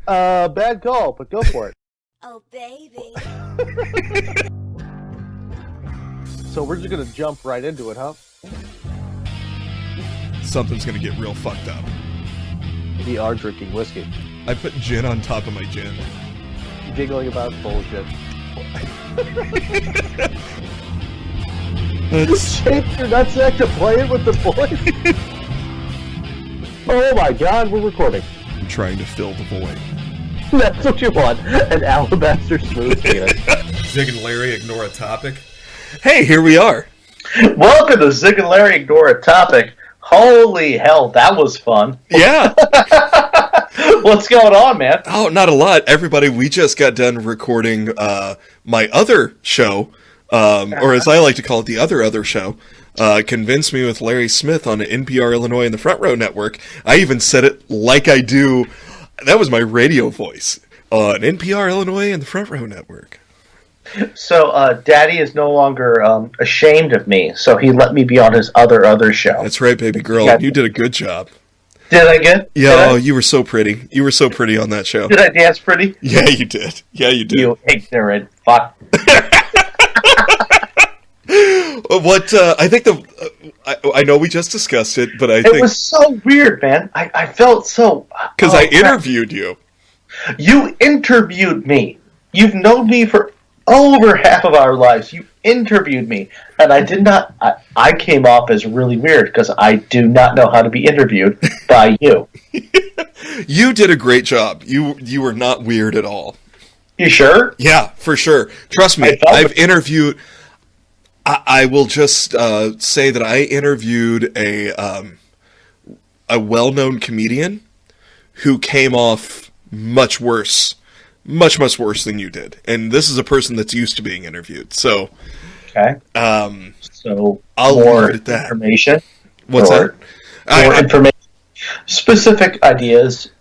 Bad call, but go for it. Oh, baby. So we're just gonna jump right into it, huh? Something's gonna get real fucked up. We are drinking whiskey. I put gin on top of my gin. Giggling about bullshit. Shape your nutsack to play it with the boys? Oh my god, we're recording. I'm trying to fill the void. That's what you want, an alabaster smooth penis. Zig and Larry ignore a topic. Hey, here we are. Welcome to Zig and Larry Ignore a Topic. Holy hell, that was fun. Yeah. What's going on, man? Oh, not a lot. Everybody, we just got done recording my other show, or as I like to call it, the other show, Convince Me with Larry Smith on NPR Illinois and the Front Row Network. I even said it like I do. That was my radio voice on NPR Illinois and the Front Row Network. So, Daddy is no longer ashamed of me, so he let me be on his other show. That's right, baby girl. You did a good job. Did I get? Yeah, oh, you were so pretty. You were so pretty on that show. Did I dance pretty? Yeah, you did. Yeah, you did. You ignorant fuck. What, I think I know we just discussed it, but I think... It was so weird, man. I felt so... Because I interviewed you. You interviewed me. You've known me for over half of our lives. You interviewed me. And I did not... I came off as really weird because I do not know how to be interviewed by you. You did a great job. You were not weird at all. You sure? Yeah, for sure. Trust me, I've interviewed... I will just say that I interviewed a well-known comedian who came off much worse than you did. And this is a person that's used to being interviewed. So, okay. So I'll more leave it at that. Information. What's that? More information. Specific ideas.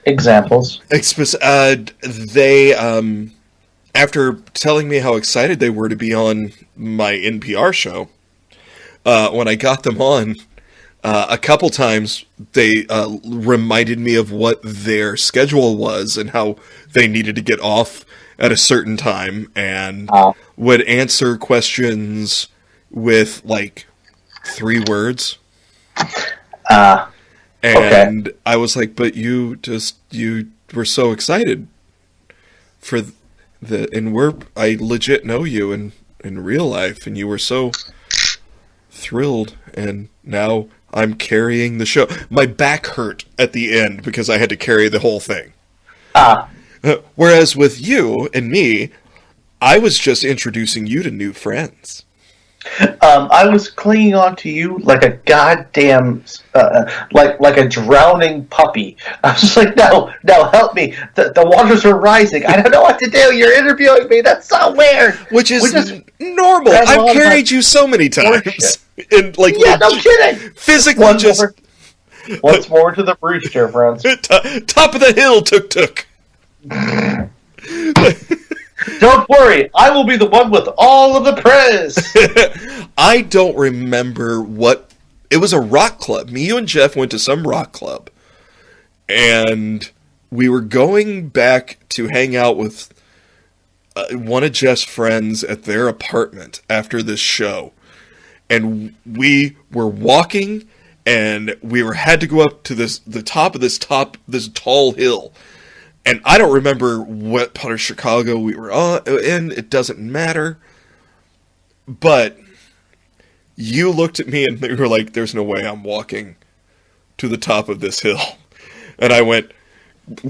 Examples. They after telling me how excited they were to be on my NPR show, when I got them on, a couple times they reminded me of what their schedule was and how they needed to get off at a certain time, and would answer questions with like 3 words. And okay. I was like, but you were so excited for I legit know you in real life, and you were so thrilled, and now I'm carrying the show. My back hurt at the end because I had to carry the whole thing. Whereas with you and me, I was just introducing you to new friends. I was clinging on to you like a goddamn, like a drowning puppy. I was just like, no, help me. The waters are rising. I don't know what to do. You're interviewing me. That's so weird. Which is normal. I've carried you so many times. And like, yeah, no kidding. Physically What's more to the rooster, friends? Top of the hill, tuk-tuk. Don't worry, I will be the one with all of the praise. I don't remember what... It was a rock club. Me, you, and Jeff went to some rock club. And we were going back to hang out with one of Jeff's friends at their apartment after this show. And we were walking, and we had to go up to the top of this tall hill. And I don't remember what part of Chicago we were in. It doesn't matter. But you looked at me and you were like, there's no way I'm walking to the top of this hill. And I went,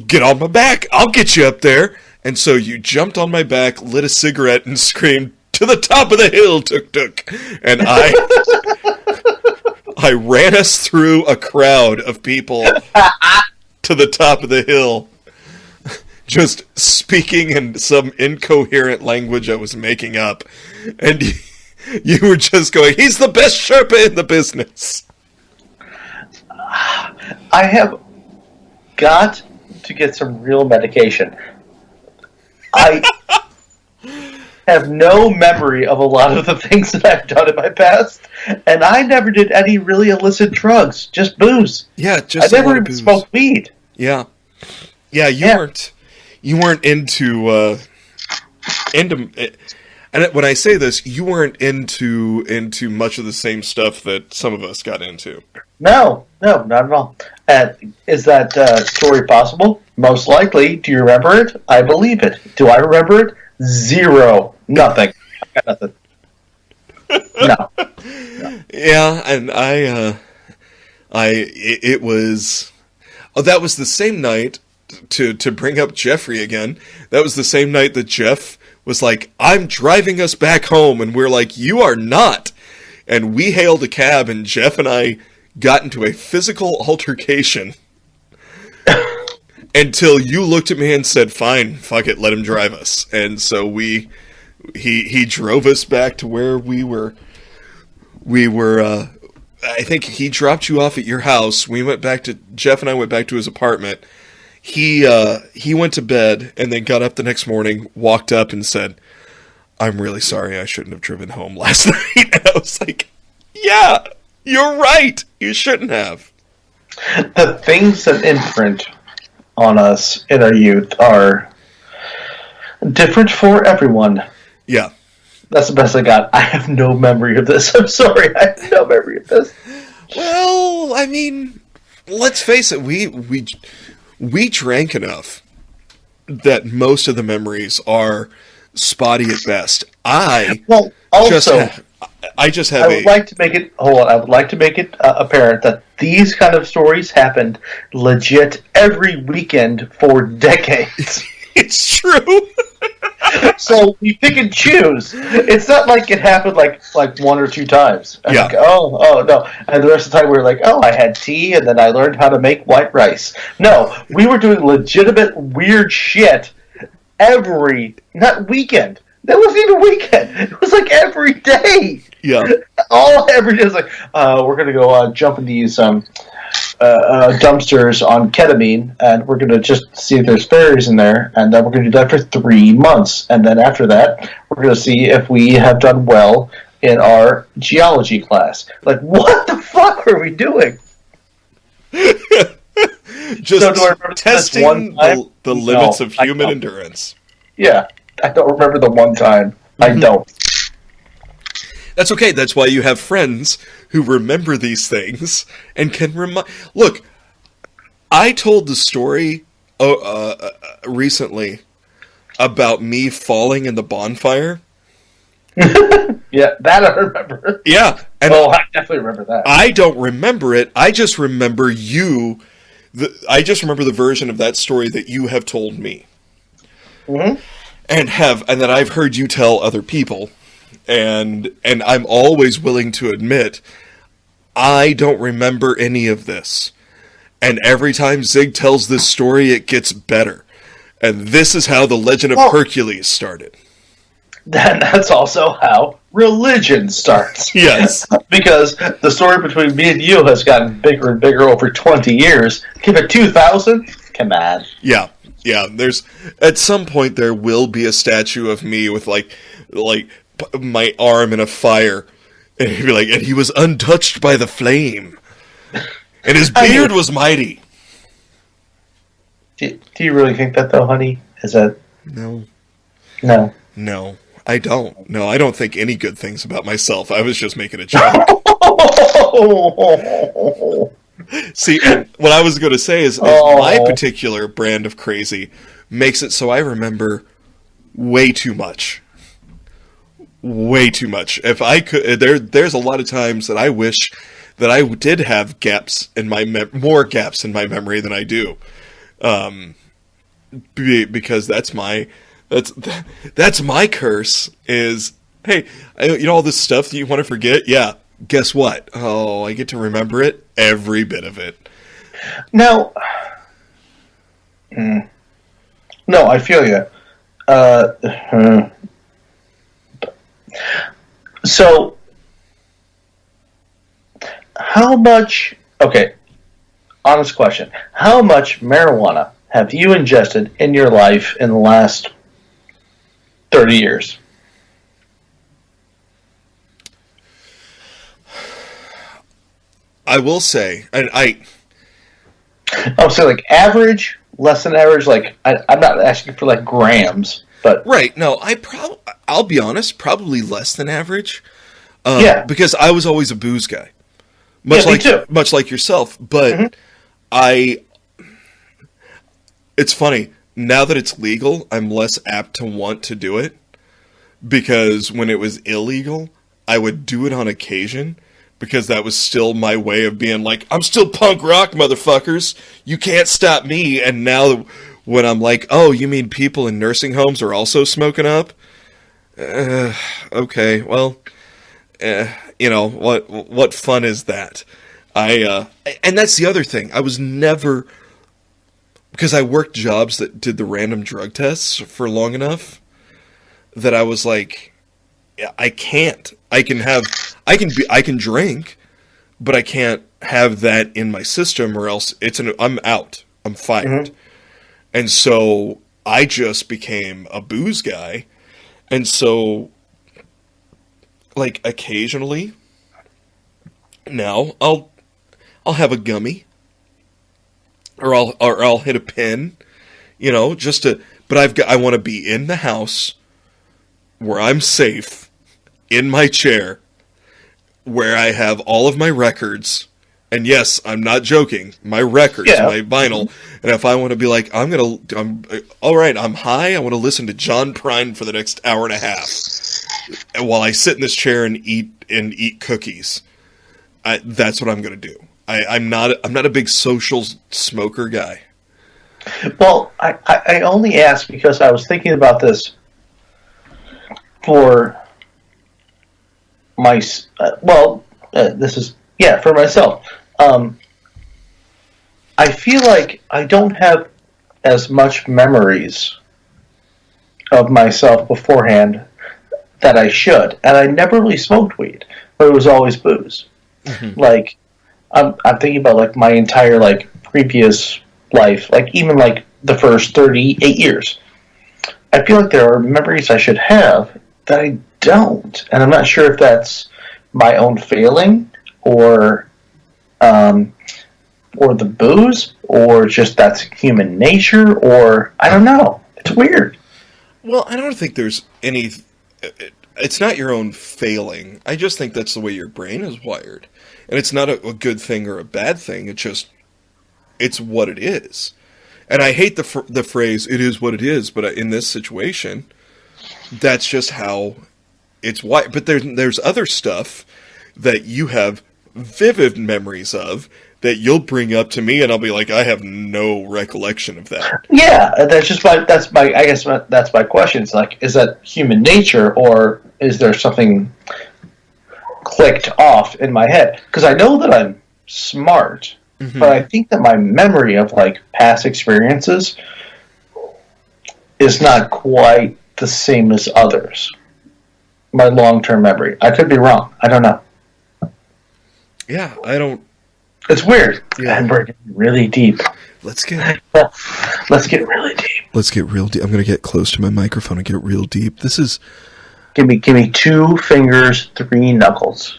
get on my back. I'll get you up there. And so you jumped on my back, lit a cigarette, and screamed, to the top of the hill, tuk-tuk. And I ran us through a crowd of people to the top of the hill. Just speaking in some incoherent language I was making up. And you were just going, he's the best Sherpa in the business. I have got to get some real medication. I have no memory of a lot of the things that I've done in my past. And I never did any really illicit drugs. Just booze. Yeah, just I never even smoked weed. Yeah. Yeah, you weren't into and when I say this, you weren't into much of the same stuff that some of us got into. No, not at all. Is that story possible? Most likely. Do you remember it? I believe it. Do I remember it? Zero. Nothing. I got nothing. No. Yeah, and it was. Oh, that was the same night. To bring up Jeffrey again, that was the same night that Jeff was like, "I'm driving us back home," and we're like, "You are not." And we hailed a cab, and Jeff and I got into a physical altercation until you looked at me and said, "Fine, fuck it, let him drive us." And so he drove us back to where we were. I think he dropped you off at your house. Jeff and I went back to his apartment. He went to bed and then got up the next morning, walked up and said, "I'm really sorry, I shouldn't have driven home last night." And I was like, "Yeah, you're right. You shouldn't have." The things that imprint on us in our youth are different for everyone. Yeah. That's the best I got. I have no memory of this. I'm sorry. I have no memory of this. Well, I mean, let's face it. We drank enough that most of the memories are spotty at best. I would like to make it. Hold on. I would like to make it apparent that these kind of stories happened legit every weekend for decades. It's true. So we pick and choose. It's not like it happened like one or two times. Yeah. Like, oh no. And the rest of the time we were like, oh, I had tea and then I learned how to make white rice. No, we were doing legitimate weird shit not weekend. That wasn't even weekend. It was like every day. Yeah. Every day was like, we're gonna go jump in these dumpsters on ketamine, and we're going to just see if there's fairies in there, and then we're going to do that for 3 months, and then after that, we're going to see if we have done well in our geology class. Like, what the fuck are we doing? Just testing the limits of human endurance. Yeah, I don't remember the one time. Mm-hmm. I don't. That's okay. That's why you have friends who remember these things and can remind. Look, I told the story recently about me falling in the bonfire. Yeah, that I remember. Yeah. And I definitely remember that. I don't remember it. I just remember I just remember the version of that story that you have told me. Mm-hmm. And that I've heard you tell other people. And I'm always willing to admit, I don't remember any of this. And every time Zig tells this story, it gets better. And this is how the legend of Hercules started. Then that's also how religion starts. Yes. Because the story between me and you has gotten bigger and bigger over 20 years. Give it 2,000? Come on. Yeah. There's at some point there will be a statue of me with like my arm in a fire, and he'd be like, and he was untouched by the flame, and his beard was mighty. Do you really think that though, honey? Is that no? I don't. No, I don't think any good things about myself. I was just making a joke. See, what I was going to say is my particular brand of crazy makes it so I remember way too much. Way too much. If I could, there's a lot of times that I wish that I did have gaps in my more gaps in my memory than I do, because that's my curse. Is hey, all this stuff that you want to forget? Yeah, guess what? Oh, I get to remember it, every bit of it. No, I feel you. So, how much... Okay, honest question. How much marijuana have you ingested in your life in the last 30 years? I will say, and Oh, so like average, less than average? Like, I'm not asking for, like, grams, but... Right. No, I'll be honest, probably less than average. Yeah. Because I was always a booze guy. Me too. Much like yourself. But it's funny. Now that it's legal, I'm less apt to want to do it. Because when it was illegal, I would do it on occasion. Because that was still my way of being like, I'm still punk rock, motherfuckers. You can't stop me. And now when I'm like, oh, you mean people in nursing homes are also smoking up? Okay, well, you know, what fun is that? And that's the other thing. I was never, because I worked jobs that did the random drug tests for long enough that I was like, I can't. I can drink, but I can't have that in my system, or else I'm out. I'm fired. And so I just became a booze guy. And so, like, occasionally, now I'll have a gummy, or I'll hit a pin, you know, but I want to be in the house where I'm safe, in my chair, where I have all of my records, and yes, I'm not joking, my records, my vinyl, and if I want to be like, all right, I'm high, I want to listen to John Prine for the next hour and a half, while I sit in this chair and eat cookies. That's what I'm going to do. I'm not a big social smoker guy. Well, I only asked because I was thinking about this for my, for myself. I feel like I don't have as much memories of myself beforehand that I should, and I never really smoked weed, but it was always booze. Like, I'm thinking about, like, my entire, like, previous life, like, even, like, the first 38 years. I feel like there are memories I should have that I don't, and I'm not sure if that's my own failing, or the booze, or just that's human nature, or I don't know. It's weird. Well, I don't think there's any... It's not your own failing. I just think that's the way your brain is wired. And it's not a good thing or a bad thing. It's what it is. And I hate the phrase, it is what it is, but in this situation, that's just how it's wired. But there's other stuff that you have vivid memories of that you'll bring up to me, and I'll be like, I have no recollection of that. Yeah, that's my question. It's like, is that human nature, or is there something clicked off in my head? Because I know that I'm smart, but I think that my memory of, like, past experiences is not quite the same as others. My long-term memory. I could be wrong. I don't know. Yeah, I don't... It's weird. Yeah. And we're getting really deep. Let's get really deep. Let's get real deep. I'm going to get close to my microphone and get real deep. This is... Give me 2 fingers, 3 knuckles.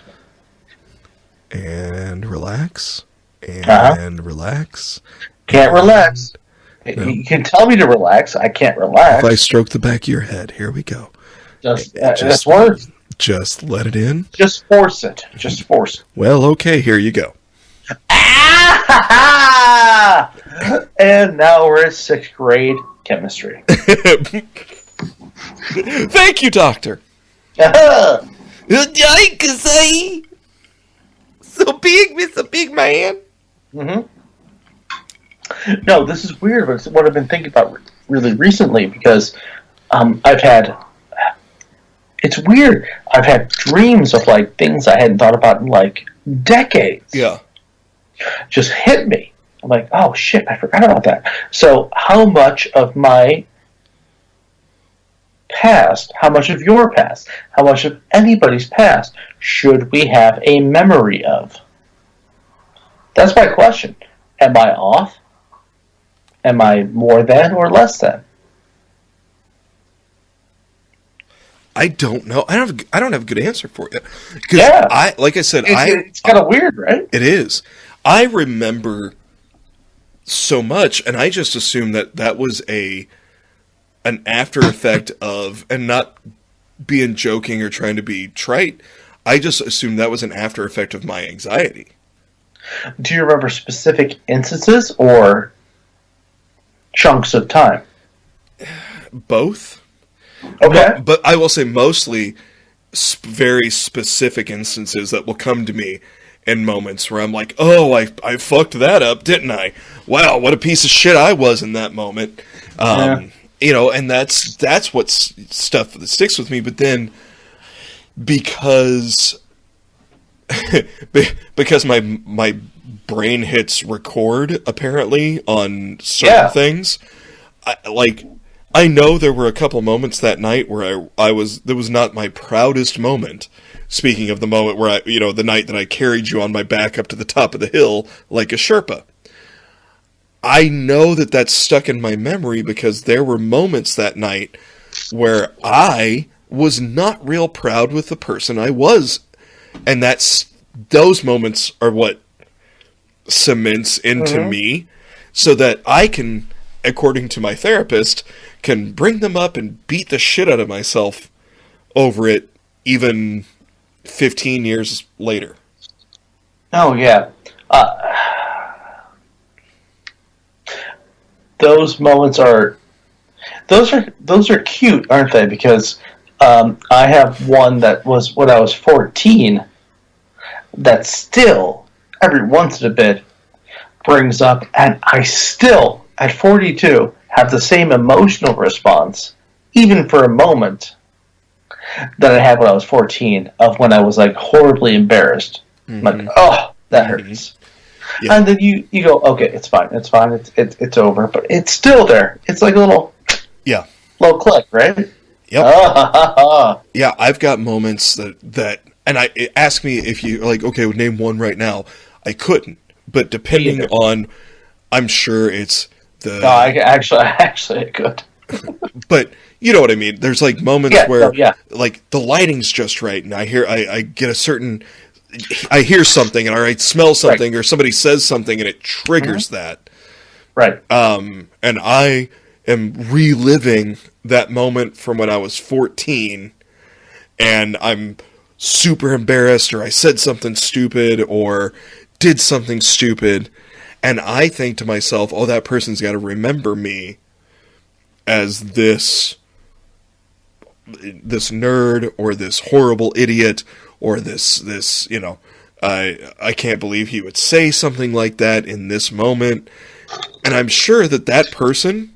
And relax. And relax. Can't relax. No. You can tell me to relax. I can't relax. If I stroke the back of your head, here we go. That's worse. Just let it in. Just force it. Well, okay, here you go. And now we're at 6th grade chemistry. Thank you, Doctor. Cusine. So big, Mr. Big Man. No, this is weird, but it's what I've been thinking about really recently, because it's weird. I've had dreams of, like, things I hadn't thought about in, like, decades. Yeah. Just hit me. I'm like, oh shit, I forgot about that. So how much of my past, how much of your past, how much of anybody's past should we have a memory of? That's my question. Am I off? Am I more than or less than? I don't know. I don't have a good answer for you. Yeah. Like I said, it's kind of weird, right? It is. I remember so much, and I just assumed that was an after effect of, and not being joking or trying to be trite, I just assumed that was an after effect of my anxiety. Do you remember specific instances or chunks of time? Both. Okay. But I will say mostly very specific instances that will come to me in moments where I'm like, oh, I fucked that up, didn't I? Wow, what a piece of shit I was in that moment. You know, and that's what's stuff that sticks with me. But then because my brain hits record apparently on certain things, I know there were a couple moments that night where I was, there was not my proudest moment. Speaking of the moment where the night that I carried you on my back up to the top of the hill like a Sherpa. I know that that's stuck in my memory because there were moments that night where I was not real proud with the person I was. And those moments are what cements into me so that I can, according to my therapist, can bring them up and beat the shit out of myself over it even 15 years later. Oh, yeah. Those moments are cute, aren't they? Because I have one that was when I was 14 that still, every once in a bit, brings up, and I still, at 42, have the same emotional response, even for a moment, that I had when I was 14, of when I was, like, horribly embarrassed. Like, oh, that hurts. Yeah. And then you go, okay, it's fine, it's over, but it's still there. It's like a little click, right? Yep. Yeah, I've got moments that and ask me if you, like, okay, name one right now. I couldn't, but depending on, I'm sure it's the... No, I could. But, you know what I mean? There's, like, moments where, like, the lighting's just right, and I get a certain... I hear something, or I smell something, or somebody says something, and it triggers that. Right. And I am reliving that moment from when I was 14, and I'm super embarrassed, or I said something stupid, or did something stupid, and I think to myself, oh, that person's got to remember me as this nerd, or this horrible idiot, or this, you know, I can't believe he would say something like that in this moment. And I'm sure that person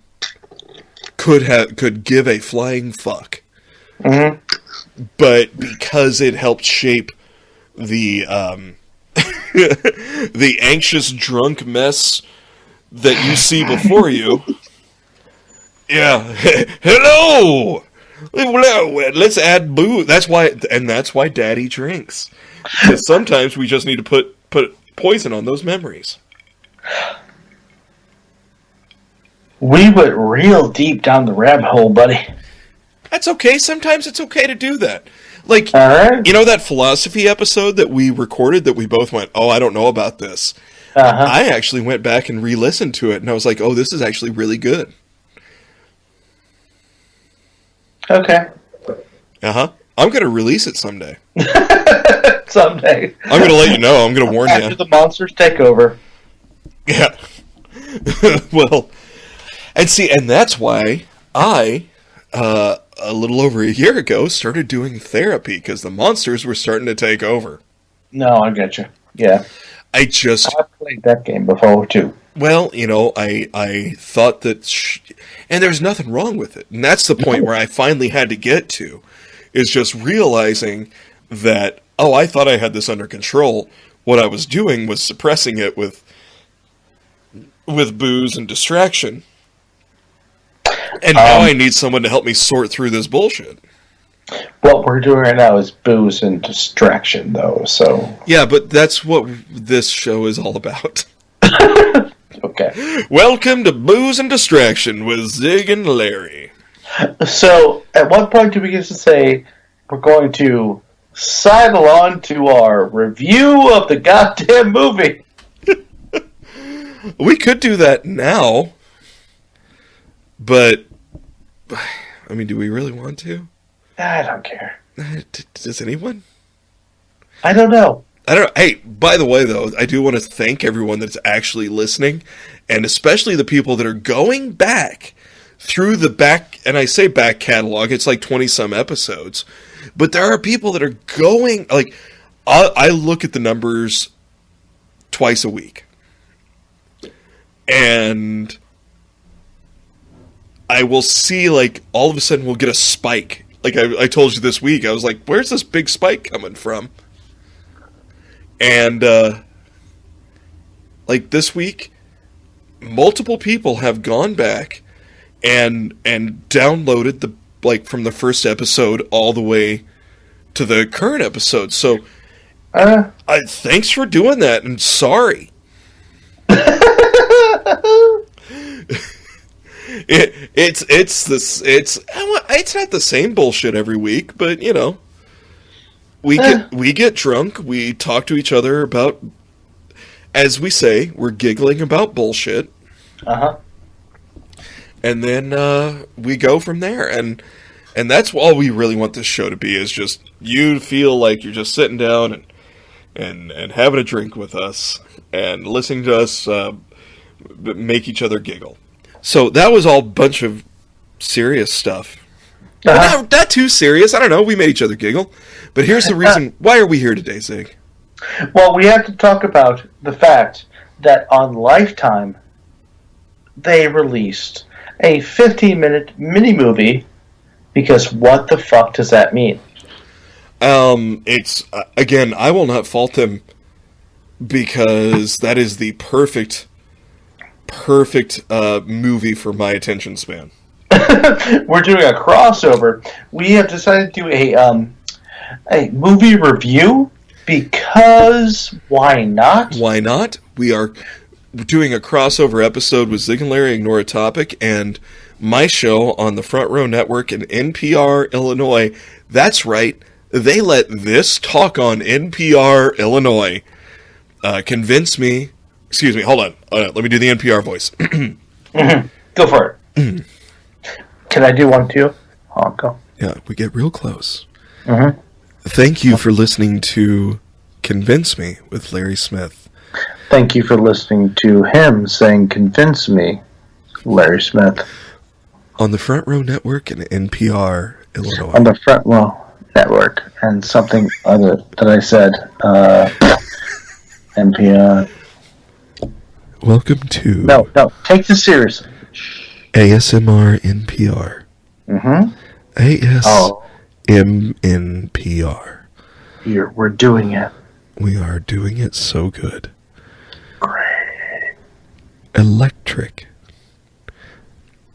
could give a flying fuck. Mm-hmm. But because it helped shape the the anxious drunk mess that you see before you. Yeah. Hello! Let's add booze. That's why Daddy drinks. Because sometimes we just need to put poison on those memories. We went real deep down the rabbit hole, buddy. That's okay. Sometimes it's okay to do that. Like, right. You know that philosophy episode that we recorded that we both went, oh, I don't know about this. I actually went back and re-listened to it, and I was like, oh, this is actually really good. Okay. I'm going to release it someday. Someday. I'm going to let you know. I'm going to warn you. After the monsters take over. Yeah. Well, and that's why I, a little over a year ago, started doing therapy, because the monsters were starting to take over. No, I get you. Yeah. I've played that game before, too. Well, you know, I thought that... and there's nothing wrong with it. And that's the point where I finally had to get to, is just realizing that, oh, I thought I had this under control. What I was doing was suppressing it with booze and distraction. And now I need someone to help me sort through this bullshit. What we're doing right now is booze and distraction, though, so... Yeah, but that's what this show is all about. Okay. Welcome to Booze and Distraction with Zig and Larry. So, at what point do we get to say we're going to sidle on to our review of the goddamn movie? We could do that now, but I mean, do we really want to? I don't care. Does anyone? I don't know. I don't know. Hey, by the way, though, I do want to thank everyone that's actually listening, and especially the people that are going back through the back, and I say back catalog, it's like 20-some episodes, but there are people that are going, like, I look at the numbers twice a week, and I will see, like, all of a sudden we'll get a spike. Like I told you this week, I was like, where's this big spike coming from? And, like, this week, multiple people have gone back and downloaded the, like, from the first episode all the way to the current episode. So, thanks for doing that, and sorry. It's not the same bullshit every week, but, you know. We get drunk, we talk to each other about, as we say, we're giggling about bullshit. Uh-huh. And then we go from there. And that's all we really want this show to be, is just you feel like you're just sitting down and having a drink with us and listening to us make each other giggle. So that was all a bunch of serious stuff. Uh-huh. Not too serious. I don't know. We made each other giggle. But here's the reason. Why are we here today, Zig? Well, we have to talk about the fact that on Lifetime, they released a 15-minute mini-movie, because what the fuck does that mean? It's, again, I will not fault them, because that is the perfect movie for my attention span. We're doing a crossover. We have decided to do a movie review, because why not? Why not? We are doing a crossover episode with Zig and Larry Ignore a Topic and my show on the Front Row Network in NPR, Illinois. That's right. They let this talk on NPR, Illinois convince me. Excuse me, hold on. Let me do the NPR voice. Mm-hmm. Go for it. Can I do one too? Oh, go. Yeah, we get real close. Mm-hmm. Thank you for listening to Convince Me with Larry Smith. Thank you for listening to him saying "Convince Me," Larry Smith. On the Front Row Network in NPR, Illinois. On the Front Row Network, and something other that I said, NPR. Welcome to... No, take this seriously. ASMR NPR. Mm-hmm. ASMNPR. We're doing it. We are doing it so good. Great. Electric.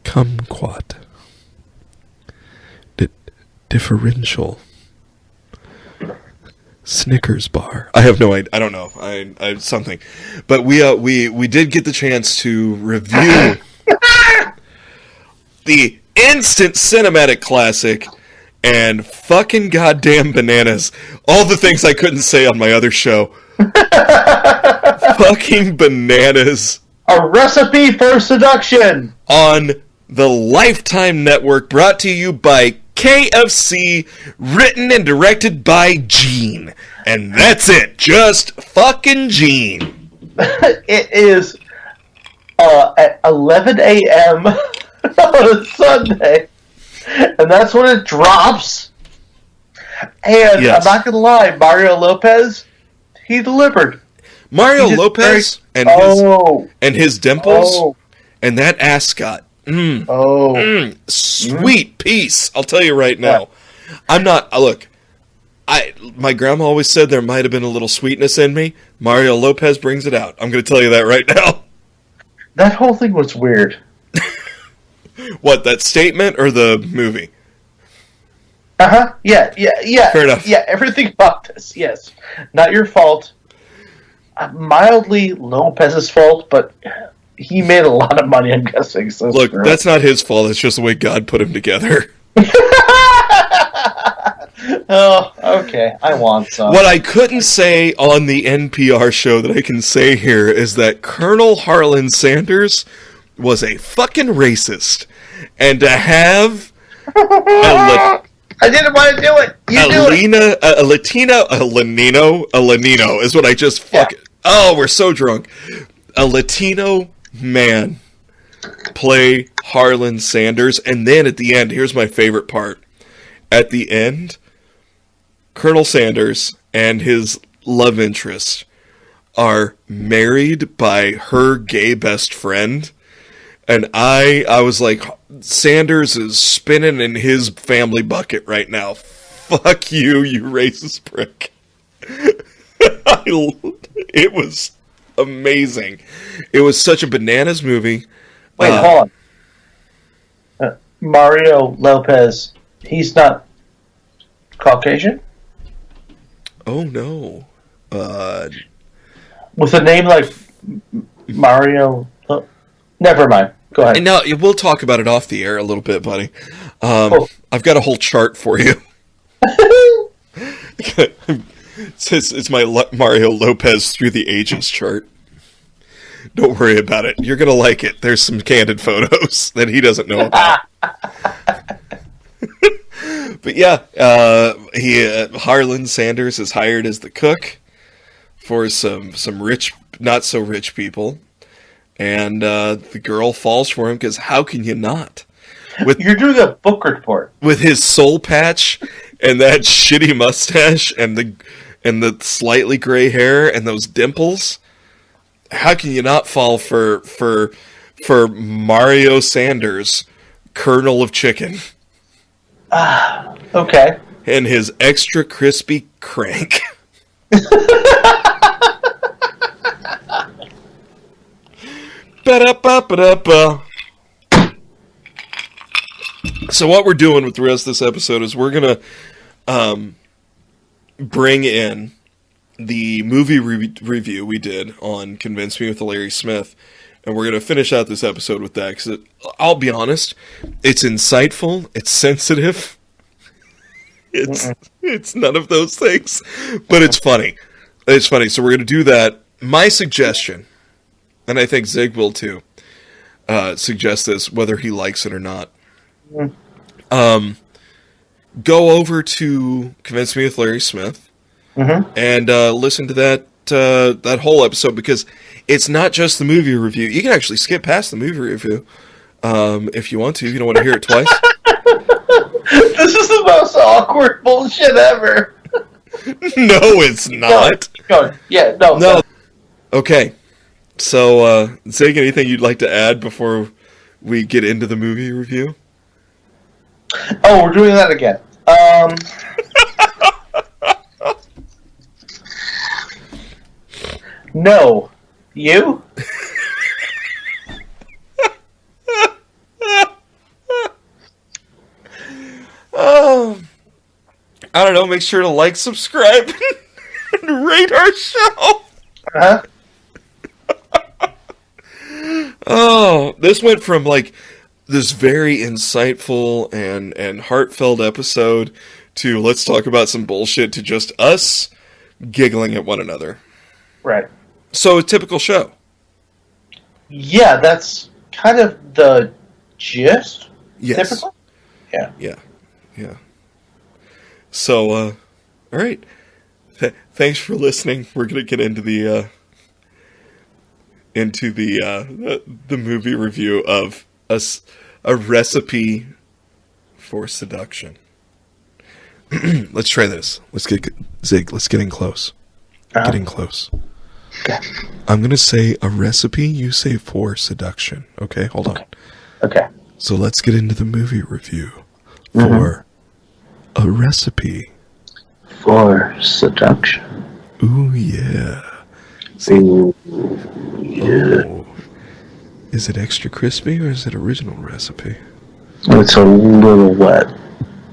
Kumquat. Differential. Snickers bar. I have no idea. I don't know. I something. But we did get the chance to review the instant cinematic classic and fucking goddamn bananas. All the things I couldn't say on my other show. Fucking bananas. A recipe for seduction. On the Lifetime Network, brought to you by KFC, written and directed by Gene. And that's it. Just fucking Gene. It is at 11 a.m. on a Sunday. And that's when it drops. And yes. I'm not going to lie, Mario Lopez, he delivered. Mario Lopez and his dimples and that ascot. Sweet piece. I'll tell you right now. I'm not. Look, my grandma always said there might have been a little sweetness in me. Mario Lopez brings it out. I'm going to tell you that right now. That whole thing was weird. What, that statement or the movie? Uh-huh. Yeah. Fair enough. Yeah, everything about this, yes. Not your fault. Mildly Lopez's fault, but he made a lot of money, I'm guessing. So look, that's not his fault. It's just the way God put him together. Oh, okay. I want some. What I couldn't say on the NPR show that I can say here is that Colonel Harlan Sanders was a fucking racist. And to have I didn't want to do it. a Latino is what I just fucking... Yeah. Oh, we're so drunk. A Latino man play Harlan Sanders, and then at the end, here's my favorite part. At the end, Colonel Sanders and his love interest are married by her gay best friend, and I was like, Sanders is spinning in his family bucket right now. Fuck you, you racist prick. It was amazing. It was such a bananas movie. Wait, hold on. Mario Lopez, he's not Caucasian? Oh, no. With a name like Mario... never mind. Go ahead. And now, we'll talk about it off the air a little bit, buddy. I've got a whole chart for you. It's my Mario Lopez through the ages chart. Don't worry about it. You're going to like it. There's some candid photos that he doesn't know about. But yeah, Harlan Sanders is hired as the cook for some rich, not so rich people. And the girl falls for him because how can you not? You're doing a book report. With his soul patch and that shitty mustache and the slightly gray hair and those dimples. How can you not fall for Mario Sanders, Colonel of Chicken? Okay. And his extra crispy crank. Ba-da-ba-ba-da-ba. So what we're doing with the rest of this episode is we're going to bring in the movie review we did on Convince Me with Larry Smith, and we're going to finish out this episode with that, because I'll be honest, it's insightful, it's sensitive, it's none of those things, but it's funny. It's funny, so we're going to do that. My suggestion, and I think Zig will too, suggest this, whether he likes it or not. Go over to Convince Me with Larry Smith, and listen to that whole episode, because it's not just the movie review. You can actually skip past the movie review if you want to. If you don't want to hear it twice. This is the most awkward bullshit ever. No, it's not. No. Yeah, no. Okay. So, Zig, anything you'd like to add before we get into the movie review? Oh, we're doing that again. No. You? I don't know. Make sure to like, subscribe, and rate our show. Uh-huh. Oh, this went from like this very insightful and heartfelt episode to let's talk about some bullshit to just us giggling at one another. Right. So a typical show. Yeah, that's kind of the gist. Yes. Typically? Yeah. So, all right. Thanks for listening. We're gonna get into the movie review of a recipe for seduction. Let's try this. Let's get in close. Get in close. Okay. I'm gonna say a recipe. You say for seduction. Okay, hold on. Okay. So let's get into the movie review for a recipe for seduction. Ooh yeah. Ooh yeah. Oh. Is it extra crispy or is it original recipe? It's a little wet.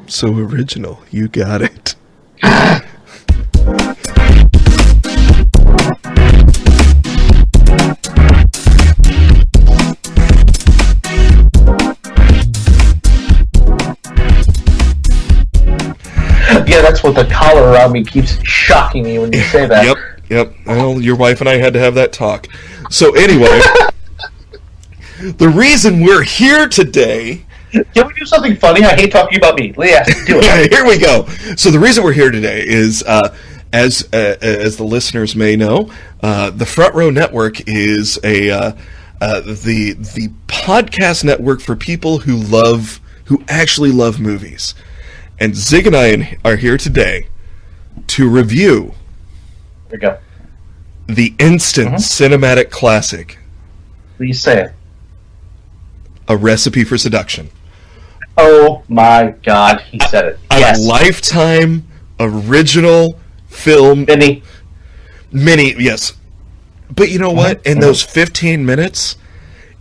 So original. You got it. Yeah, that's what the collar around me keeps shocking me when you say that. Yep. Well, your wife and I had to have that talk. So anyway, the reason we're here today... Can we do something funny? I hate talking about me. Leah, do it. Here we go. So the reason we're here today is, as the listeners may know, the Front Row Network is the podcast network for people who actually love movies. And Zig and I are here today to review There we go. the instant cinematic classic, Please say it. A Recipe for Seduction. Oh my God, he said it. A Lifetime original film. Mini, yes. But you know what? In those 15 minutes,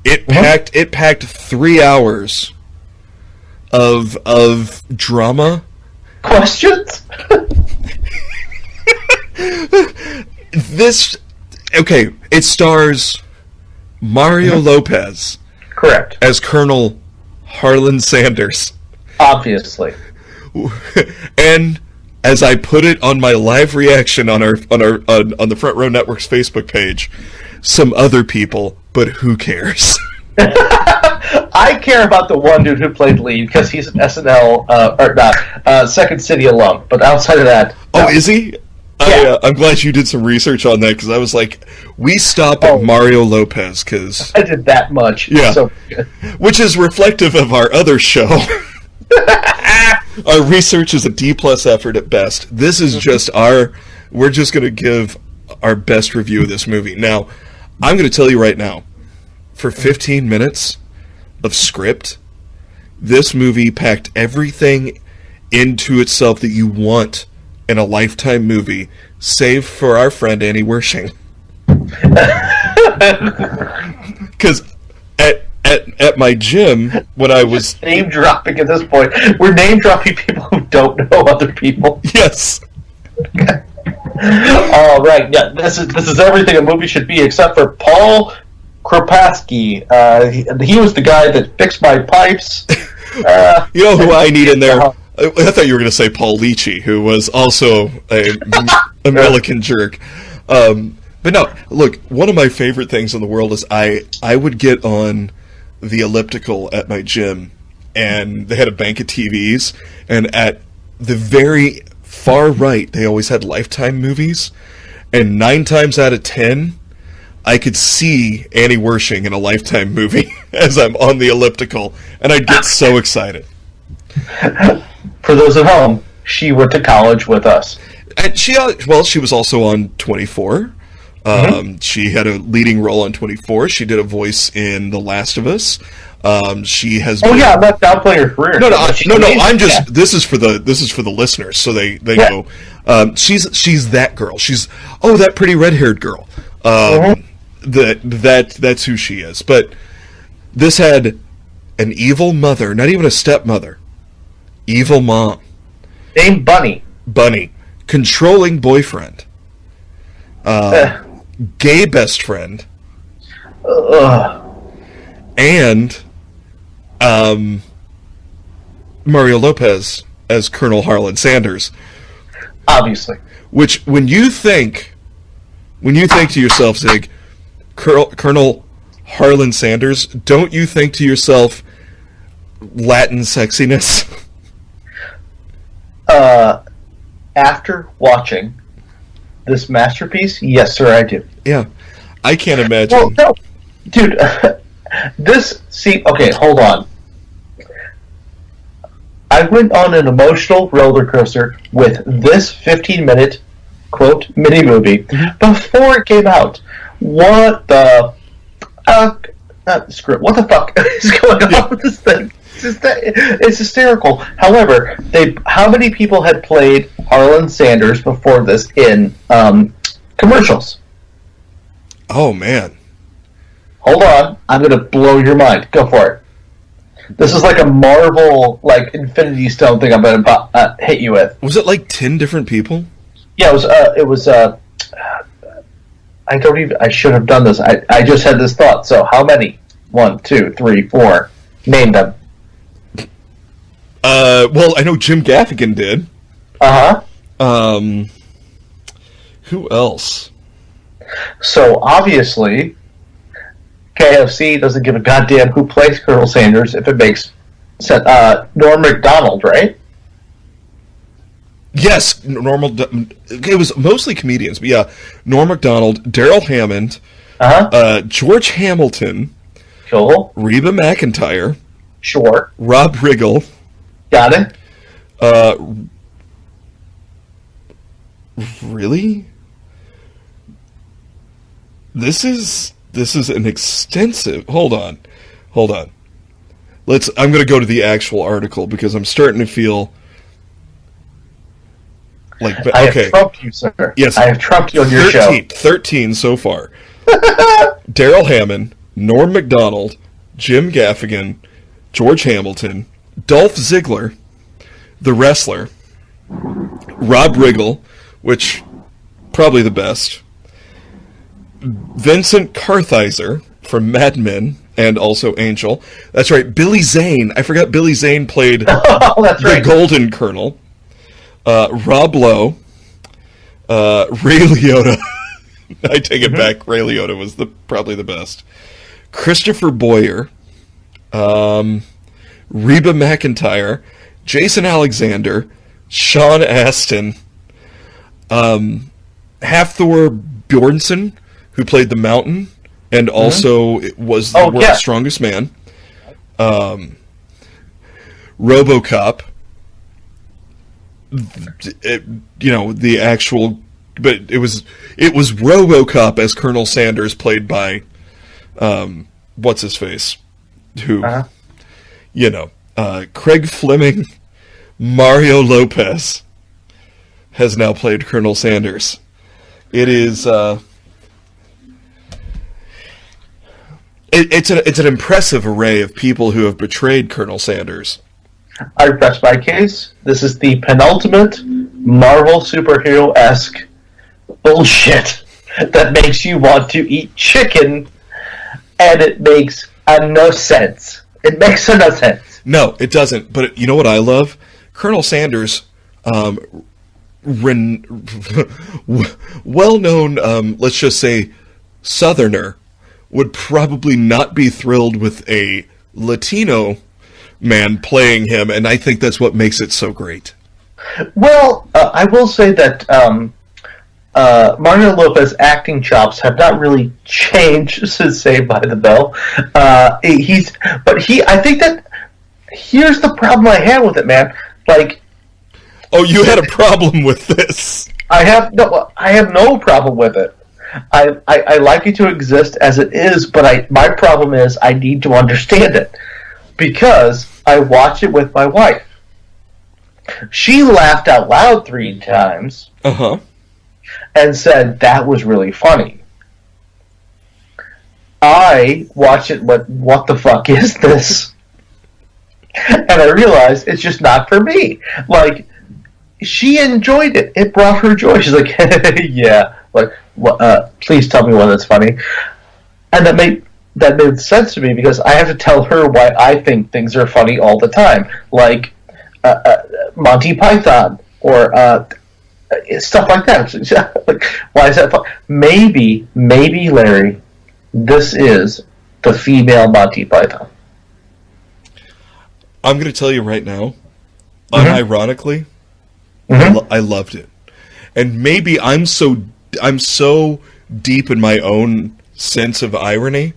it packed 3 hours of drama. Questions? It stars Mario Lopez. Correct. As Colonel Harlan Sanders. Obviously. And as I put it on my live reaction on the Front Row Network's Facebook page, some other people, but who cares? I care about the one dude who played lead because he's an SNL Second City alum. But outside of that, no. Oh, is he? Yeah. I'm glad you did some research on that because I was like, we stop at Mario Lopez because I did that much. Yeah, so good. Which is reflective of our other show. Our research is a D+ effort at best. This is just we're just going to give our best review of this movie. Now, I'm going to tell you right now, for 15 minutes of script, this movie packed everything into itself that you want in a Lifetime movie, save for our friend Annie Wershing. Because at my gym, when I was... Name dropping at this point. We're name dropping people who don't know other people. Yes. All right. Yeah, this is everything a movie should be except for Paul Kropatski. He was the guy that fixed my pipes. You know who I need in there? I thought you were going to say Paul Leachy, who was also a American jerk. But no, look, one of my favorite things in the world is I would get on the elliptical at my gym, and they had a bank of TVs, and at the very far right, they always had Lifetime movies, and 9 times out of 10, I could see Annie Wershing in a Lifetime movie as I'm on the elliptical, and I'd get so excited. For those at home, she went to college with us. And she was also on 24. She had a leading role on 24. She did a voice in The Last of Us. She has. I'm not downplaying her career. No. I'm just. This is for the listeners, so they know. She's that girl. She's that pretty red-haired girl. That's who she is. But this had an evil mother, not even a stepmother. Evil mom. Named Bunny. Controlling boyfriend. Gay best friend. And Mario Lopez as Colonel Harlan Sanders. Obviously. Which, when you think to yourself, Zig, Colonel Harlan Sanders, don't you think to yourself Latin sexiness? After watching this masterpiece, yes, sir, I do. Yeah, I can't imagine. Well, no, dude. Okay, hold on. I went on an emotional roller coaster with this 15-minute quote mini movie before it came out. What the? What the fuck is going on with this thing? It's hysterical. However, how many people had played Harlan Sanders before this in commercials? Oh, man. Hold on. I'm going to blow your mind. Go for it. This is like a Marvel, Infinity Stone thing I'm going to hit you with. Was it 10 different people? Yeah, it was. I should have done this. I just had this thought. So how many? 1, 2, 3, 4. Name them. Well, I know Jim Gaffigan did. Uh-huh. Who else? So, obviously, KFC doesn't give a goddamn who plays Colonel Sanders if it makes sense. Norm Macdonald, right? Yes, it was mostly comedians, but yeah, Norm Macdonald, Daryl Hammond, George Hamilton, Cool. Reba McEntire, Sure. Rob Riggle. Got it. Really? This is an extensive. Hold on. I'm going to go to the actual article because I'm starting to feel like okay. I have trumped you, sir. Yes, I have trumped you on your show. 13 so far. Daryl Hammond, Norm Macdonald, Jim Gaffigan, George Hamilton, Dolph Ziggler, the wrestler, Rob Riggle, which probably the best, Vincent Kartheiser from Mad Men and also Angel. That's right, Billy Zane. I forgot Billy Zane played the Golden Colonel. Rob Lowe, Ray Liotta. I take it back. Ray Liotta was probably the best. Christopher Boyer, Reba McEntire, Jason Alexander, Sean Astin, Hafthor Bjornsson, who played the Mountain and also was the world's strongest man. RoboCop. The actual, but it was RoboCop as Colonel Sanders, played by what's his face, who Craig Fleming. Mario Lopez has now played Colonel Sanders. It is it's an impressive array of people who have betrayed Colonel Sanders. I rest my case. This is the penultimate Marvel superhero-esque bullshit that makes you want to eat chicken, and it makes no sense. It makes no sense. No, it doesn't. But you know what I love? Colonel Sanders, well-known, let's just say, Southerner, would probably not be thrilled with a Latino man playing him, and I think that's what makes it so great. Well, I will say that Mario Lopez's acting chops have not really changed since Saved by the Bell. I think that here's the problem I had with it, man. Like, oh, you had a problem with this? I have no problem with it. I like it to exist as it is, but my problem is I need to understand it because I watch it with my wife. She laughed out loud 3 times. And said that was really funny. I watch it, what the fuck is this? And I realized it's just not for me. Like, she enjoyed it. It brought her joy. She's like, yeah, like, please tell me why that's funny. And that made sense to me because I have to tell her why I think things are funny all the time. Like, Monty Python or stuff like that. Like, why is that fun? Maybe, Larry, this is the female Monty Python. I'm going to tell you right now, unironically, I loved it. And maybe I'm so deep in my own sense of irony,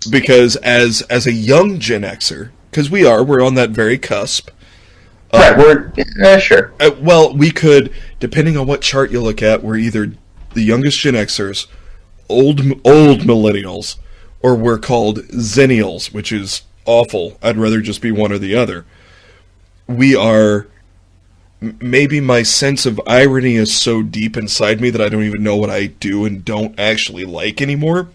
because as a young Gen Xer, because we're on that very cusp. Right, sure. Well, we could, depending on what chart you look at, we're either the youngest Gen Xers, old millennials, or we're called Zennials, which is awful. I'd rather just be one or the other. We are, maybe my sense of irony is so deep inside me that I don't even know what I do and don't actually like anymore.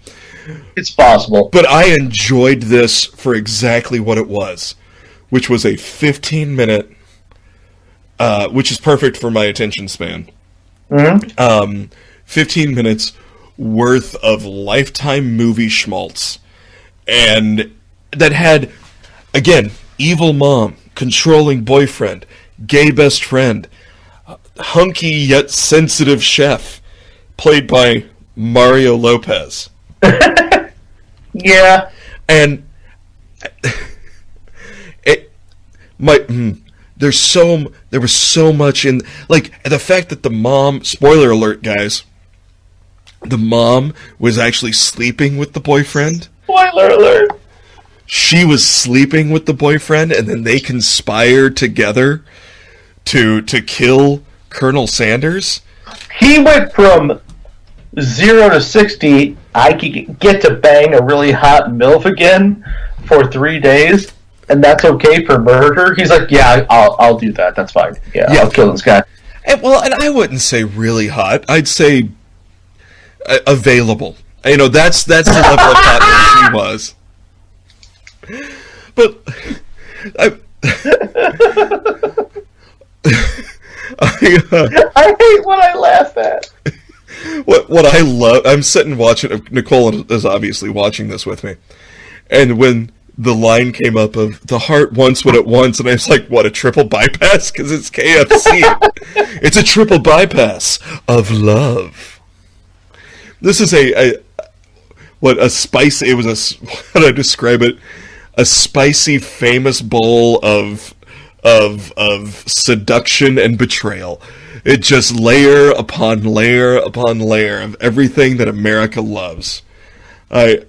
It's possible. But I enjoyed this for exactly what it was, which was a 15-minute... which is perfect for my attention span. 15 minutes worth of Lifetime movie schmaltz. And that had, again, evil mom, controlling boyfriend, gay best friend, hunky yet sensitive chef, played by Mario Lopez. Yeah. And there was so much in, like, the fact that the mom, spoiler alert, guys, the mom was actually sleeping with the boyfriend. Spoiler alert. She was sleeping with the boyfriend, and then they conspired together to kill Colonel Sanders. He went from 0 to 60. I could get to bang a really hot MILF again for 3 days, and that's okay for murder. He's like, yeah, I'll do that. That's fine. Yeah, I'll kill this guy. And I wouldn't say really hot. I'd say available. That's the level of hotness he was. But I hate when I laugh at. What I love, I'm sitting watching. Nicole is obviously watching this with me, and when the line came up of "the heart wants what it wants," and I was like, "What, a triple bypass?" Because it's KFC. It's a triple bypass of love. This is a spicy. It was how do I describe it? A spicy, famous bowl of seduction and betrayal. It just layer upon layer upon layer of everything that America loves. And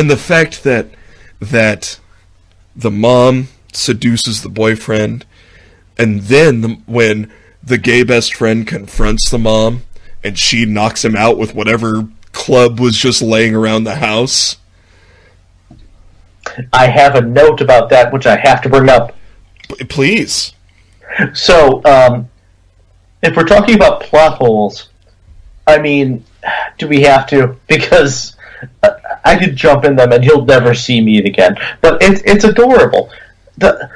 the fact that the mom seduces the boyfriend, and then when the gay best friend confronts the mom, and she knocks him out with whatever club was just laying around the house. I have a note about that, which I have to bring up. Please. So, if we're talking about plot holes, I mean, do we have to? Because I could jump in them and he'll never see me again. But it's adorable. The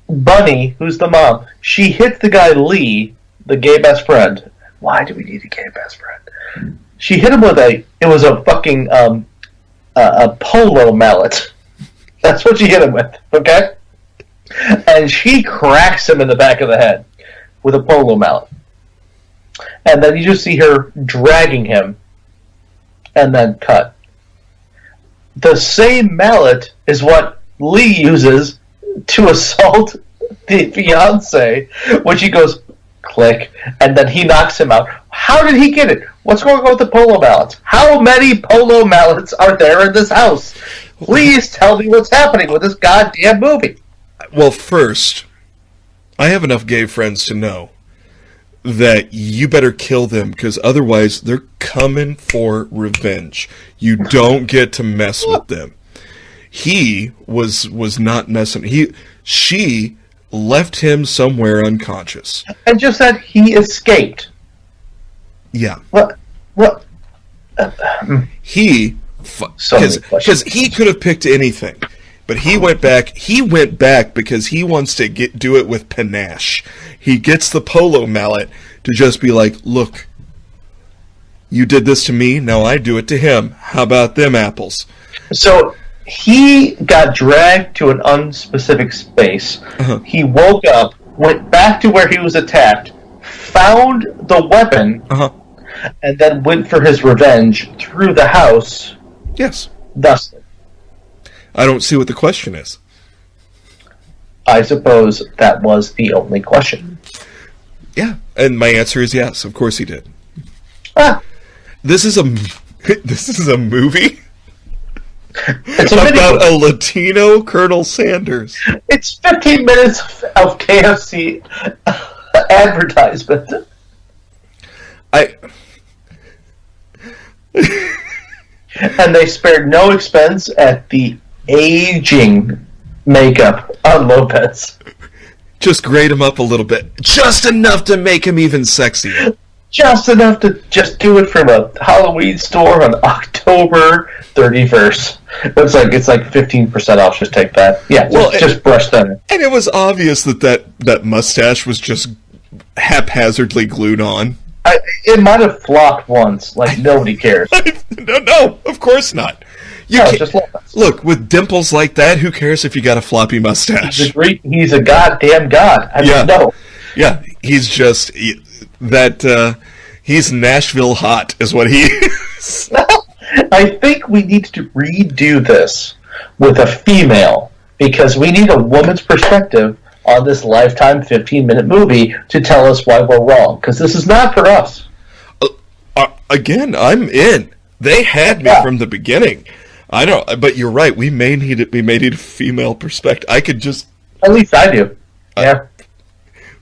Bunny, who's the mom, she hits the guy Lee, the gay best friend. Why do we need a gay best friend? She hit him with it was a fucking a polo mallet. That's what she hit him with, okay? And she cracks him in the back of the head with a polo mallet. And then you just see her dragging him and then cut. The same mallet is what Lee uses to assault the fiance when she goes, click, and then he knocks him out. How did he get it? What's going on with the polo mallets? How many polo mallets are there in this house? Please tell me what's happening with this goddamn movie. Well, first, I have enough gay friends to know that you better kill them, because otherwise they're coming for revenge. You don't get to mess with them. He was not messing. She left him somewhere unconscious. And just said he escaped. Yeah. What? Because he could have picked anything, but he went back. He went back because he wants to do it with panache. He gets the polo mallet to just be like, look, you did this to me, now I do it to him. How about them apples? So he got dragged to an unspecific space. Uh-huh. He woke up, went back to where he was attacked, found the weapon, Uh-huh. and then went for his revenge through the house. Yes. Thus, I don't see what the question is. I suppose that was the only question. Yeah, and my answer is yes. Of course he did. Ah, This is a movie it's a about mini- a Latino Colonel Sanders. It's 15 minutes of KFC advertisement. And they spared no expense at the aging makeup on Lopez. Just grade him up a little bit. Just enough to make him even sexier. Just enough to just do it from a Halloween store on October 31st. It's like 15% off. Just take that. Yeah, just brush that in. And it was obvious that mustache was just haphazardly glued on. It might have flopped once. Like, nobody cares. No, of course not. Just Lopez. Look, with dimples like that, who cares if you got a floppy mustache? He's a goddamn god. I mean, no. Yeah, he's just he's Nashville hot is what he is. I think we need to redo this with a female because we need a woman's perspective on this Lifetime 15-minute movie to tell us why we're wrong. Because this is not for us. Again, I'm in. They had me from the beginning. I don't, but you're right. We may need a female perspective. I could just. At least I do. Yeah.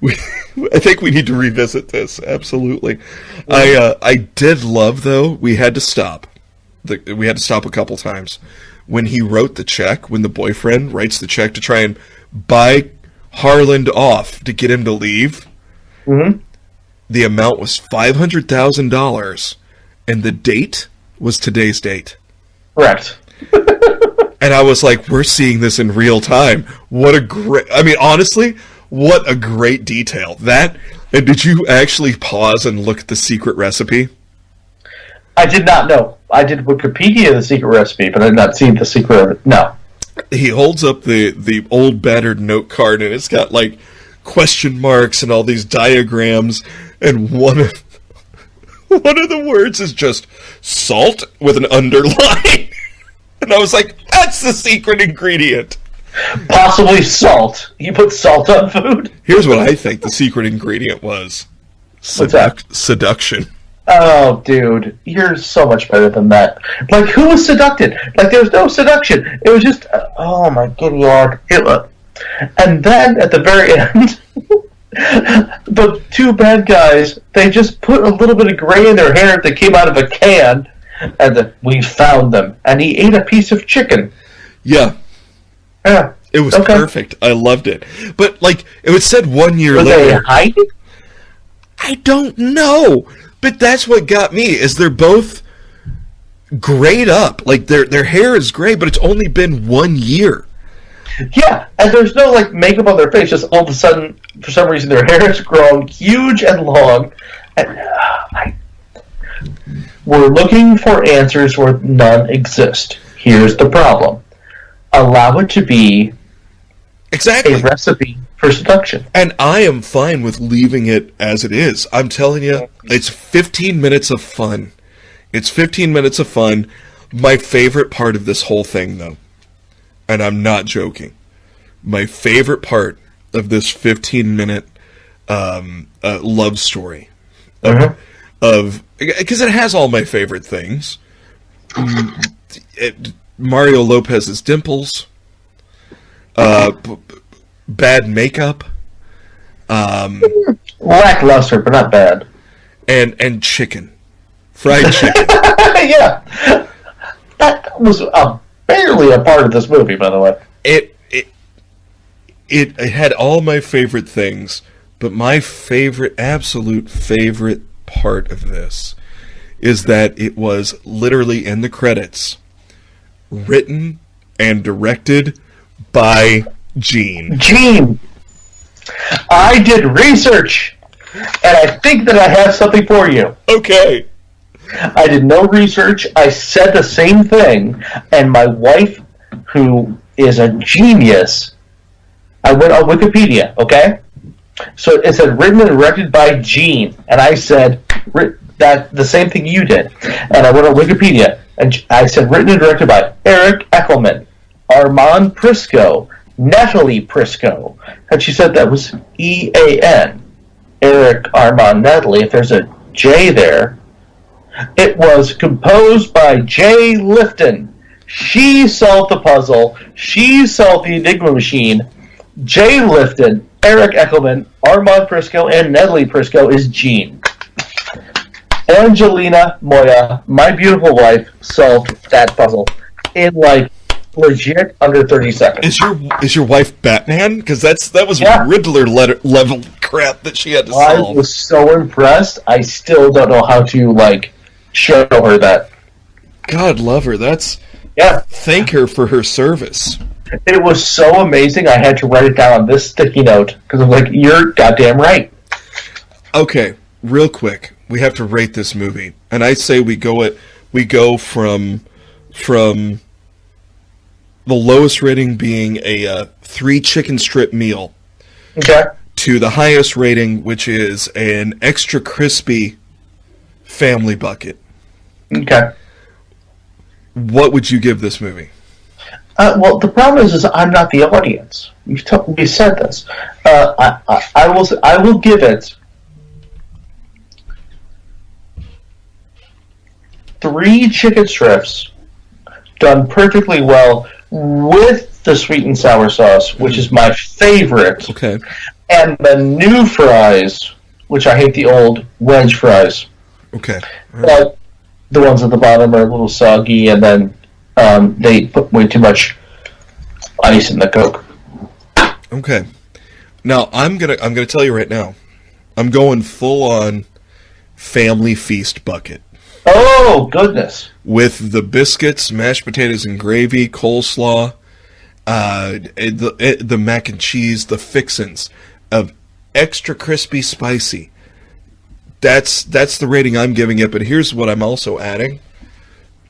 I think we need to revisit this. Absolutely. I did love though. We had to stop. We had to stop a couple times when he wrote the check. When the boyfriend writes the check to try and buy Harland off to get him to leave. Mm-hmm. The amount was $500,000, and the date was today's date. Correct. And I was like, we're seeing this in real time. What a great... I mean, honestly, what a great detail. That... And did you actually pause and look at the secret recipe? I did not know. I did Wikipedia the secret recipe, but I did not see the secret... No. He holds up the old battered note card, and it's got, like, question marks and all these diagrams, and one of the words is just salt with an underline. And I was like, that's the secret ingredient. Possibly salt. You put salt on food? Here's what I think the secret ingredient was. What's that? Seduction. Oh, dude. You're so much better than that. Like, who was seducted? Like, there was no seduction. It was just, oh my good lord. And then, at the very end, the two bad guys, they just put a little bit of gray in their hair that came out of a can, and we found them. And he ate a piece of chicken. Yeah. Yeah. It was perfect. I loved it. But, like, it was said 1 year Were later. they hiding? I don't know. But that's what got me, is they're both grayed up. Like, their hair is gray, but it's only been 1 year. Yeah, and there's no, like, makeup on their face. Just all of a sudden, for some reason, their hair has grown huge and long. And we're looking for answers where none exist. Here's the problem. Allow it to be exactly a recipe for seduction. And I am fine with leaving it as it is. I'm telling you, it's 15 minutes of fun. It's 15 minutes of fun. My favorite part of this whole thing, though, and I'm not joking, my favorite part of this 15-minute love story of because it has all my favorite things. Mario Lopez's dimples, bad makeup, lackluster, but not bad, and chicken, fried chicken. Yeah, that was barely a part of this movie, by the way. It had all my favorite things, but my absolute favorite part of this is that it was literally in the credits, written and directed by Gene. Gene! I did research, and I think that I have something for you. Okay. I did no research. I said the same thing, and my wife, who is a genius, I went on Wikipedia, okay? So it said written and directed by Gene, and I said that the same thing you did. And I went on Wikipedia, and I said written and directed by Eric Eckelman, Armand Prisco, Natalie Prisco. And she said that was E-A-N. Eric, Armand, Natalie. If there's a J there. It was composed by Jay Lifton. She solved the puzzle. She solved the Enigma machine. Jay Lifton, Eric Eckelman, Armand Prisco, and Natalie Prisco is Gene. Angelina Moya, my beautiful wife, solved that puzzle in, like, legit under 30 seconds. Is your wife Batman? Because that was Riddler level crap that she had to solve. I was so impressed. I still don't know how to, like, show her that. God love her. Thank her for her service. It was so amazing. I had to write it down on this sticky note because I'm like, you're goddamn right. Okay, real quick, we have to rate this movie, and I say we go from the lowest rating being a 3 chicken strip meal, okay, to the highest rating, which is an extra crispy family bucket. Okay. What would you give this movie? Well, the problem is I'm not the audience. We said this. I will give it 3 chicken strips done perfectly well with the sweet and sour sauce, which is my favorite. Okay. And the new fries, which I hate the old wedge fries. Okay. But the ones at the bottom are a little soggy, and then they put way too much ice in the Coke. Okay. Now I'm gonna tell you right now, I'm going full on family feast bucket. Oh goodness! With the biscuits, mashed potatoes and gravy, coleslaw, the mac and cheese, the fixins of extra crispy spicy. That's the rating I'm giving it, but here's what I'm also adding.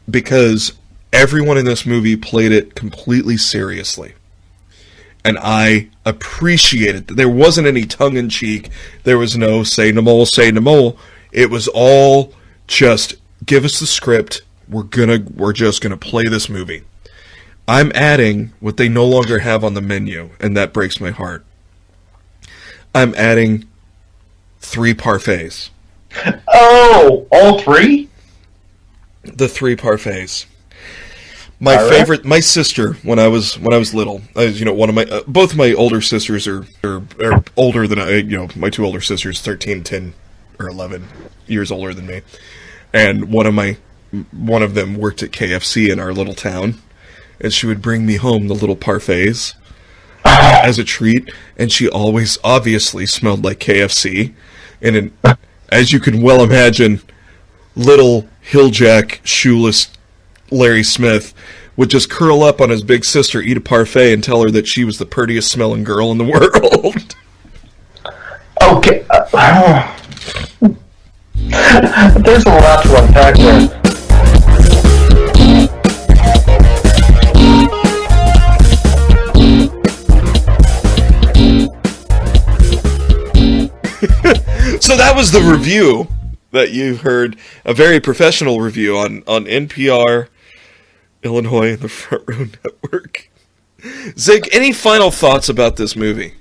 Because everyone in this movie played it completely seriously. And I appreciated that. There wasn't any tongue-in-cheek. There was no say no more, say no more. It was all just give us the script. We're just gonna play this movie. I'm adding what they no longer have on the menu, and that breaks my heart. I'm adding 3 parfaits. Oh, all 3? The 3 parfaits. My favorite, my sister, when I was little, one of my both my older sisters are older than I. My 2 older sisters, 13, 10, or 11 years older than me, and one of them worked at KFC in our little town, and she would bring me home the little parfaits as a treat, and she always obviously smelled like KFC, and as you can well imagine, little hilljack shoeless Larry Smith would just curl up on his big sister, eat a parfait, and tell her that she was the prettiest smelling girl in the world. Okay. There's a lot to unpack there. So that was the review that you heard, a very professional review on NPR, Illinois, and the Front Row Network. Zig, any final thoughts about this movie?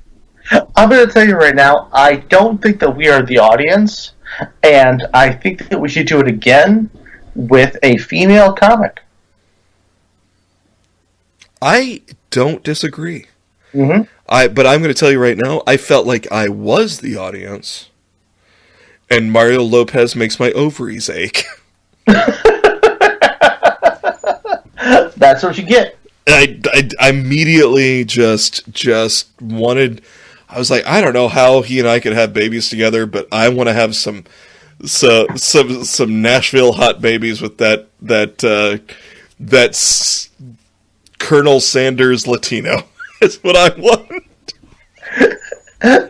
I'm going to tell you right now, I don't think that we are the audience, and I think that we should do it again with a female comic. I don't disagree. Mm-hmm. But I'm going to tell you right now, I felt like I was the audience, and Mario Lopez makes my ovaries ache. That's what you get. I immediately just wanted. I was like, I don't know how he and I could have babies together, but I want to have some Nashville hot babies with that Colonel Sanders Latino. That's what I want.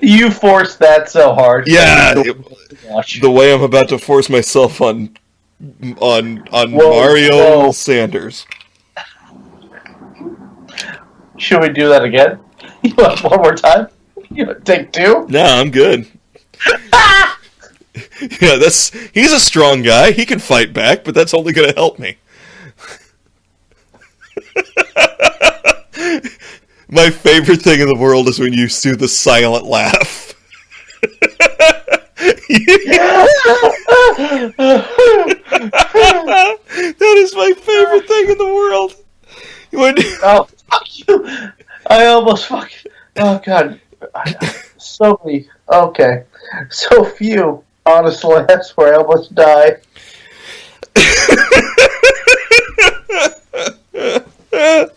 You forced that so hard. Yeah, the way I'm about to force myself on Mario Sanders. Should we do that again? You want one more time? You want to take 2? No, I'm good. Yeah, he's a strong guy. He can fight back, but that's only going to help me. My favorite thing in the world is when you do the silent laugh. That is my favorite thing in the world. Oh, fuck you. I almost fucking... Oh, God. So many... Okay. So few honest laughs where I almost die.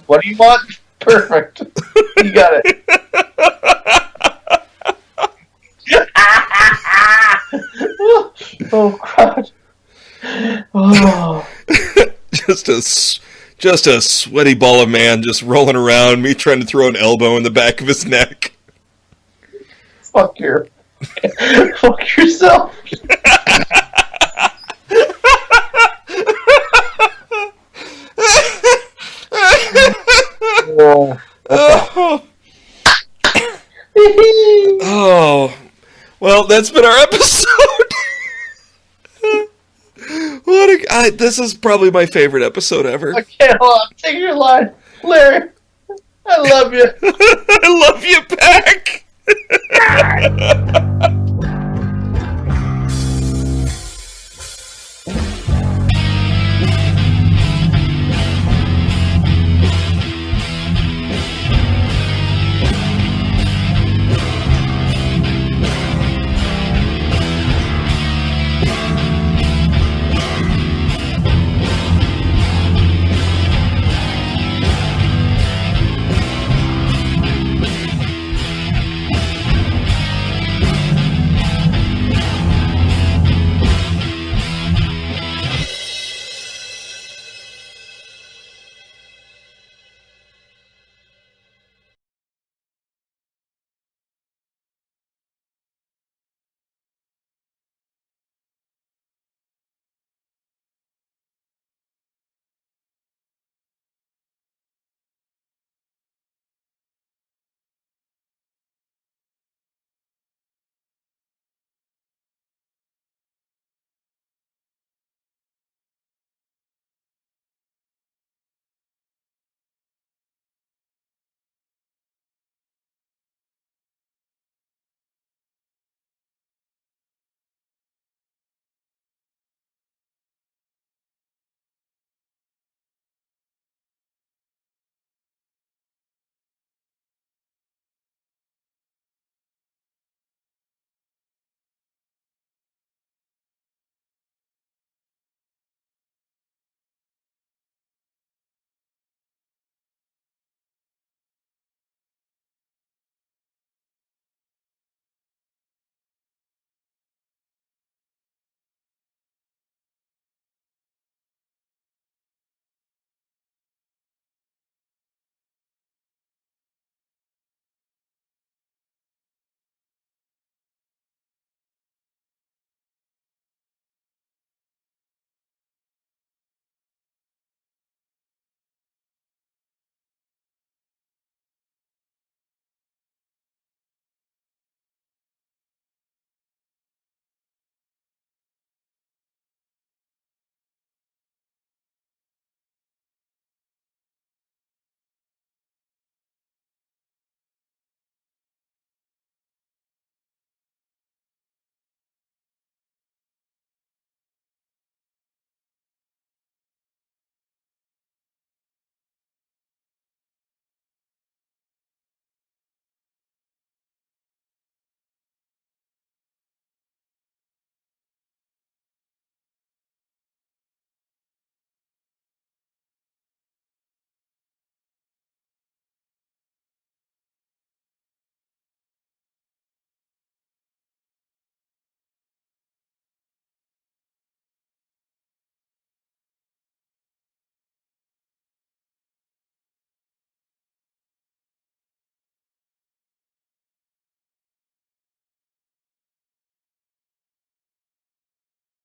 What do you want? Perfect. You got it. Oh, God. Oh. Just a sweaty ball of man just rolling around, me trying to throw an elbow in the back of his neck. Fuck yourself. Oh, well, that's been our episode. This is probably my favorite episode ever. Okay, hold on. Take your line. Larry, I love you. I love you back.